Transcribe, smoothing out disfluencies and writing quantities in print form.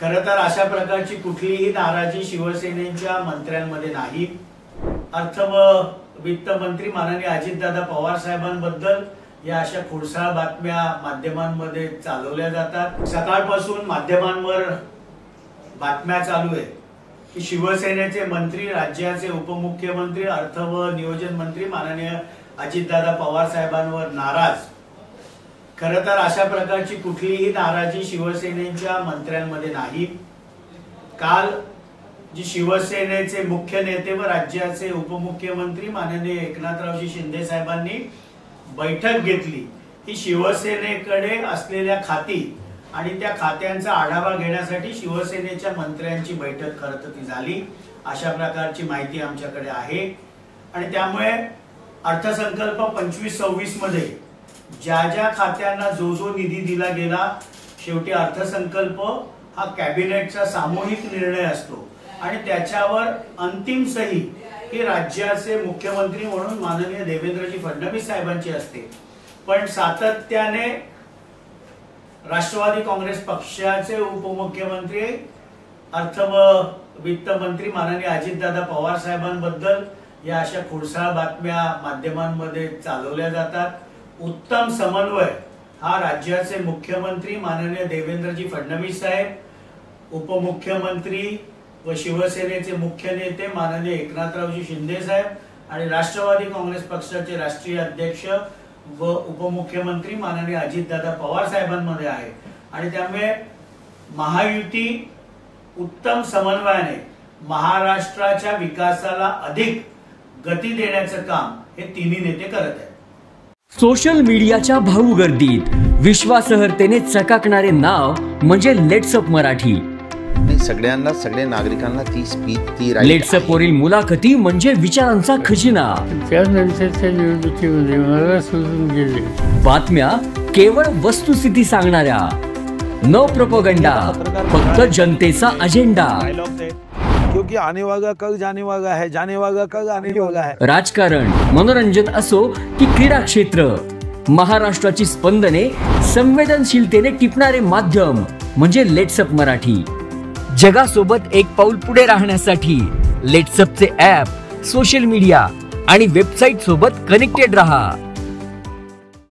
खरं तर अशा प्रकारची कुठलीही नाराजी शिवसेनेच्या मंत्र्यांमध्ये नाही। अर्थ व वित्त मंत्री माननीय अजितदादा पवार साहेबांबद्दल या अशा खुळसाळ बातम्या माध्यमांमध्ये चालवल्या जातात। सकाळपासून माध्यमांवर बातम्या चालू आहे की शिवसेनेचे मंत्री, राज्याचे उपमुख्यमंत्री, अर्थ व नियोजन मंत्री माननीय अजितदादा पवार साहेबांवर नाराज। खरं तर अशा प्रकारची कुठलीही नाराजी शिवसेनेच्या मंत्र्यांमध्ये नाही। काल जी शिवसेनेचे मुख्य नेते व राज्याचे उपमुख्यमंत्री माननीय एकनाथरावजी शिंदे साहेबांनी बैठक घेतली, ही शिवसेनेकडे असलेल्या खाती आणि त्या खात्यांचा आढावा घेण्यासाठी शिवसेनेच्या मंत्र्यांची बैठक खरं तर ती झाली, अशा प्रकारची माहिती आमच्याकडे आहे। आणि त्यामुळे अर्थसंकल्प 25-26 मध्ये ज्या ज्या खात्यांना जो जो निधी दिला गेला, शेवटी अर्थसंकल्प हा कॅबिनेटचा सामूहिक निर्णय असतो आणि त्याच्यावर अंतिम सही ही राज्याचे मुख्यमंत्री म्हणून माननीय देवेंद्रजी फडणवीस साहेबांची असते। पण सातत्याने राष्ट्रवादी काँग्रेस पक्षाचे उपमुख्यमंत्री, अर्थ व वित्त मंत्री माननीय अजितदादा पवार साहेबांबद्दल या अशा खुळसाळ बातम्या माध्यमांमध्ये चालवल्या जातात। उत्तम समन्वय हा राज्याचे मुख्यमंत्री माननीय देवेंद्रजी फडणवीस साहेब, उपमुख्यमंत्री व शिवसेनेचे मुख्य नेते माननीय एकनाथरावजी शिंदे साहेब आणि राष्ट्रवादी काँग्रेस पक्षाचे राष्ट्रीय अध्यक्ष व उपमुख्यमंत्री माननीय अजितदादा पवार साहेबांमध्ये आहे। आणि त्यामुळे महायुती उत्तम समन्वयाने महाराष्ट्राच्या विकासाला अधिक गती देण्याचं काम हे तिन्ही नेते करत आहेत। सोशल मीडियाच्या भाऊ गर्दीत विश्वासार्हतेने चकाकणारे नाव म्हणजे लेट्सअप मराठी। सगळ्यांना, सगळ्या नागरिकांना ती स्पीच, ती लेट्सअप वरील मुलाखती म्हणजे विचारांचा खजिना। त्यानंतरच्या निवडणुकीमध्ये मला सोडून गेले। बातम्या केवळ वस्तुस्थिती सांगणाऱ्या, न प्रोपगंडा, फक्त जनतेचा अजेंडा। क्योंकि आने वाला कल जाने वाला है, जाने वाला कल आने वाला है। राजकारण, मनोरंजन असो की क्रीडा क्षेत्र, महाराष्ट्राची स्पंदने संवेदनशीलतेने टिपणारे माध्यम म्हणजे लेट्सअप मराठी। जगासोबत एक पाऊल पुढे राहण्यासाठी लेट्सअपचे ॲप, सोशल मीडिया आणि वेबसाईट सोबत कनेक्टेड रहा।